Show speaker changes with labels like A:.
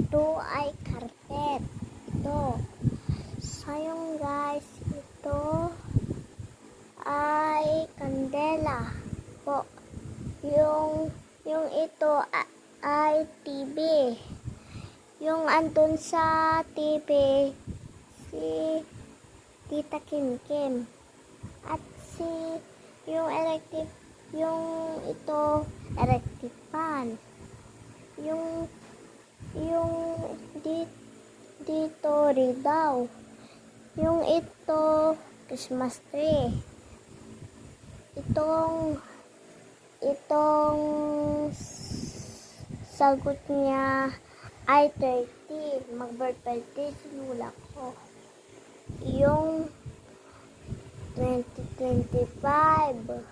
A: Ito ay carpet. Ito. Sayang guys, ito ay kandela po. Yung ito ay TV. Yung andun sa TV, si Tita Kim. At yung electric fan. Yung dito rin daw. Yung ito, Christmas tree. Itong sagot niya ay 30. Mag-birthday si Lula ko. Yung 2025.